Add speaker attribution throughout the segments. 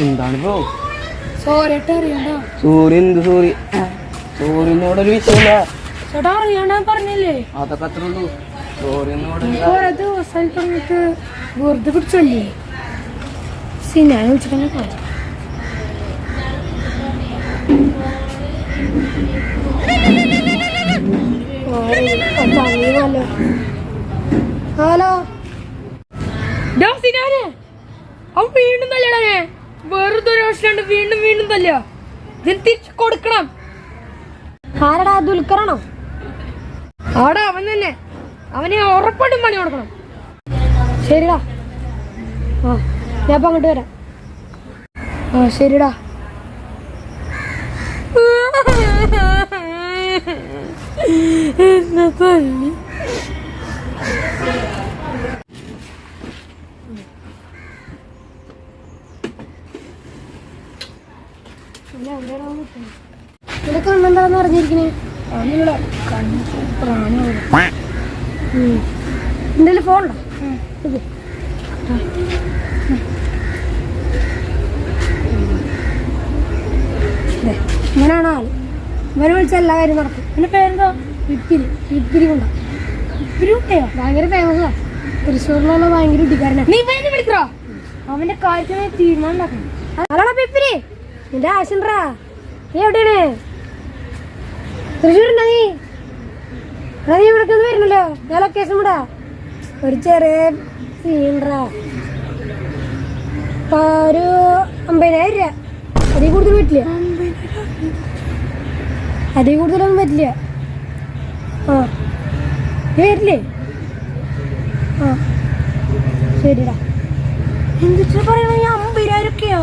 Speaker 1: എന്താണ് bro?
Speaker 2: Sorry അറിയണ്ട.
Speaker 1: Sorry എന്ത് സോറി? സോറിനോടൊരു വിഷയമില്ല.
Speaker 2: ചേട്ടാ അറിയണ്ട പറഞ്ഞില്ലേ?
Speaker 1: അതൊക്കെ അത്ര ഉള്ളൂ. സോറിനോട്
Speaker 2: ഓരോ ദിവസം പറഞ്ഞിട്ട് വെറുതെ പിടിച്ചല്ലേ സിനിമ വിളിച്ചിട്ടന്നെ പോയി. ഹലോ അവൻ വീണ്ടും തല്ലടേ. വെറുതെ ഒരു വർഷം വീണ്ടും വീണ്ടും തല്ല. ഇതിന് തിരിച്ചു കൊടുക്കണം. ആരടാ? ദുൽഖറാണോ? ആടാ അവൻ തന്നെ. അവനെ ഉറപ്പായിട്ടും പണി കൊടുക്കണം. ശരിടാ. ആ ഞാൻ ഇപ്പം അങ്ങോട്ട് വരാം. ആ ശരിടാ. എന്നാ തല്ലി ഇവിടെ കണ്ണെന്താന്ന് അറിഞ്ഞിരിക്കണേ? എന്റെ ഫോൺ ഉണ്ടോ? ഇങ്ങനാണ് ആള്. ഇവനെ വിളിച്ച എല്ലാ കാര്യം നടക്കും. എന്റെ പേരെന്താ? വിപ്പിരി. വിപ്പിരി കൊണ്ടോ? വിപ്പിരി കുട്ടിയോ? ഭയങ്കര ഫേമസാ. തൃശ്ശൂരിലുള്ള ഭയങ്കര കുട്ടിക്കാരനാ. നീ ഇവനെ വിളിക്കോ? അവന്റെ കാര്യത്തിന് തീരുമാനം ഉണ്ടാക്കണം. അല്ലടാ വിപ്പിരി, നിന്റെ ആശണ്ടാ. നീ എവിടെയാണ്? തൃശ്ശൂരുണ്ടോ നീ? നീ ഇവിടേക്ക് വരുന്നല്ലോ. ഞാൻ ലൊക്കേഷൻ വിടാ. ഒരു ചെറിയ സീൻറാ. ഒരു 50,000 രൂപ. അതിൽ കൂടുതൽ പറ്റില്ല. അതിൽ കൂടുതലൊന്നും പറ്റില്ല. ആ നീ വരില്ലേ? ആ ശരിടാ. എന്തിട്ട് പറയണ? 50,000 ഒക്കെയോ?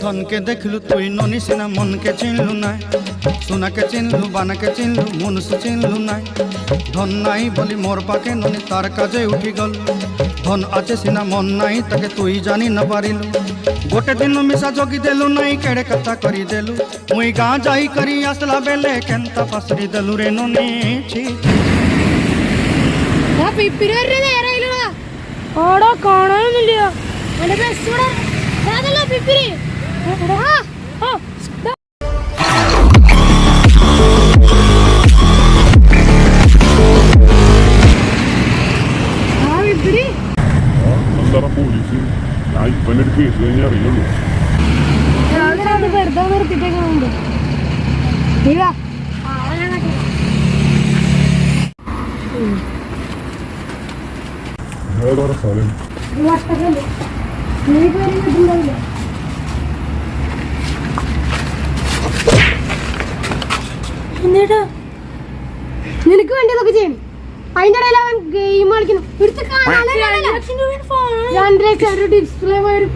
Speaker 3: धन के देखलू तुई ननी सिना मन के चिन्हलू ना सोना के चिन्हलू बाना के चिन्हलू मनुष्य चिन्हलू ना धन नाई बोली मोर पाके ननी तार काजे उठी गल धन आचे सिना मन नाई ताके तुई जानी न पारिलू गोटे दिन मिसा जोगी देलू नाई केड़े कथा करी देलू मुई गाँ जाई करी आसला बेले केंता फसरी देलू रे ननी छी
Speaker 2: ആ പിപ്പിരി വരെ നേരായില്ല. ആടാ കാണാനൊന്നുമില്ല. എന്റെ ബസ് ഇവിടെ അതല്ല പിപ്പിരി. വെറുതെ നിർത്തിട്ടേക്കുന്നുണ്ട്. എന്നിട്ട് നിനക്ക് വേണ്ടിയതൊക്കെ ചെയ്യണം. അതിന്റെ ഇടയിൽ അവൻ ഗെയിം കളിക്കുന്നു. ഒരു ഡിസ്പ്ലേ ഒരു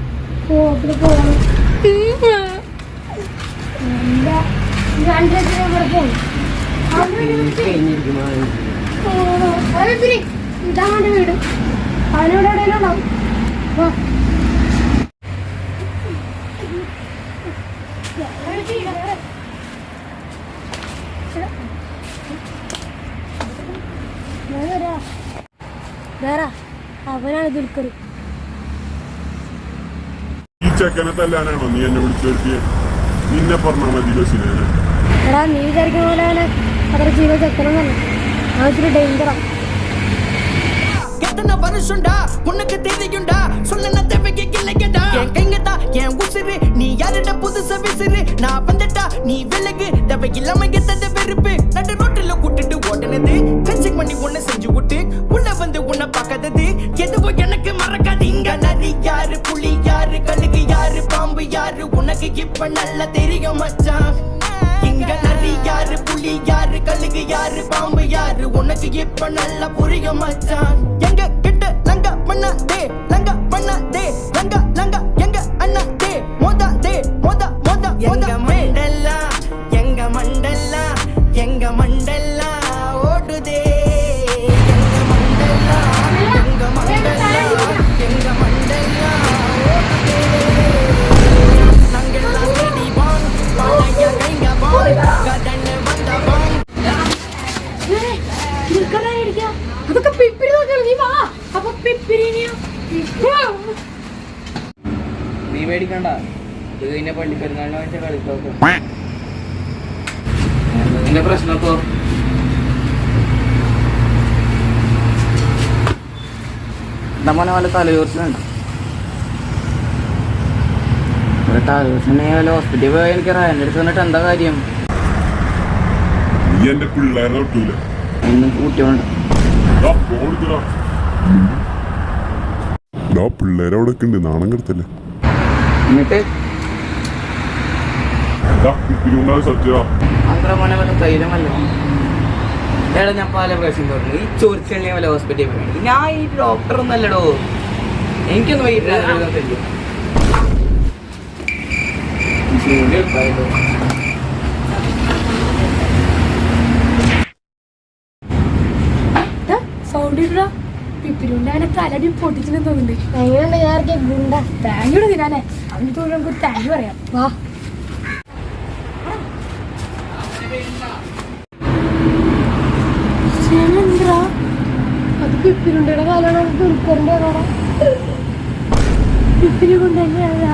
Speaker 2: ഇതാ വേണ്ട വീട്. അവനോട് എവിടെയെങ്കിലും ഉണ്ടാവും. അവനാണ് ദുൽഖർ.
Speaker 4: ഈ ചെക്കനെ തല്ലാനാണോ നീ എന്നെ വിളിച്ചു വരുത്തിയത്? നിന്നെ പറഞ്ഞാൽ മതി ബസ്സിനെ.
Speaker 2: എടാ നീ വിചാരിക്കുന്ന പോലെ അവനെ അത്ര ജീവ ചെക്കനൊന്നല്ല. അതൊരു ഡേഞ്ചറാ.
Speaker 5: வருஷம்டா உனக்கு தெரியும்டா சொல்ல தேவைக்கு இல்லையடா என் கைங்கடா என் உசிறு நீ யாரடா புதுசா விசிறு நான் வந்துட்டா நீ விலகு தேவை இல்லாம எத்தத வெறுப்பு நடு ரோட்டில் கூட்டிட்டு ஓடுனது கன்சிங் பண்ணி ஒன்னு செஞ்சு விட்டு உள்ள வந்து உன்னை பார்க்காதது எதுவும் எனக்கு மறக்காது. இங்க நரி யாரு புலி யாரு கழுகு யாரு பாம்பு யாரு உனக்கு இப்ப நல்லா தெரியும் மச்சான். இங்க நரி யாரு புலி யாரு கழுகு யாரு பாம்பு யாரு உனக்கு இப்ப நல்லா புரியும் மச்சான். எங்க கிட்ட லங்க பண்ணாதே லங்க பண்ணாதே லங்க லங்க எங்க அண்ணாதே மோதாதே மோதா மோதா எங்க மண்டலா எங்க மண்டலா எங்க மண்டலா ஓடுதே எங்க மண்டலா எங்க
Speaker 2: പേടിക്കാം? അതൊക്കെ പിപ്പിരി നോക്കണം. നീ വാ. അപ്പൊ പിപ്പിരിനെയോ?
Speaker 1: നീ പേടിക്കണ്ട, ഇത് കഴിഞ്ഞ പള്ളിപ്പെരുന്നാളിനെ വെച്ച കളിക്കൊക്കെ നിന്റെ പ്രശ്നത്തോ മോനെ വല്ല തലയോർച്ചുണ്ട്. തലയോർച്ചുണ്ടെങ്കിൽ വല്ല ഹോസ്പിറ്റലിൽ പോയി എനിക്ക് റയൻ്റെ അടുത്ത് വന്നിട്ട് എന്താ കാര്യം?
Speaker 4: നീ എന്റെ പിള്ളേരെ തൊട്ടൂല.
Speaker 1: എന്നും കൂട്ടിയോണ്ട്
Speaker 4: പിള്ളേരെ അവിടെ ഉണ്ട്, നാണം കെടുത്തല്ലേ.
Speaker 1: എന്നിട്ട്
Speaker 4: സത്യ
Speaker 1: അത്ര മോനെ വല്ല ധൈര്യമല്ല. എടാ ഞാൻ പല പ്രാവശ്യം പറഞ്ഞു ഈ ചോദിച്ചെണ്ണി വല്ല ഹോസ്പിറ്റലിൽ പോയി. ഞാൻ ഈ ഡോക്ടറൊന്നും അല്ലടോ, എനിക്കൊന്നും വൈകിട്ട്
Speaker 2: സൗണ്ട് ഇടാ. പിപ്പിലുണ്ട് അവനെ തലടി പൊട്ടിച്ചിട്ട് തോന്നുന്നുണ്ട്. എങ്ങനെയുണ്ട് ഞാൻ ഗുണ്ട താങ്ക്യൂടെ തിനാനെ അവന് തോന്നി നമുക്ക് താങ്ക് പറയാം. വാ അത് പിപ്പിലുണ്ടയുടെ കാലാണ്. ദുൽഖറിന്റെ ആണോടാ? പിപ്പിരി കൊണ്ട് തന്നെയാണ്.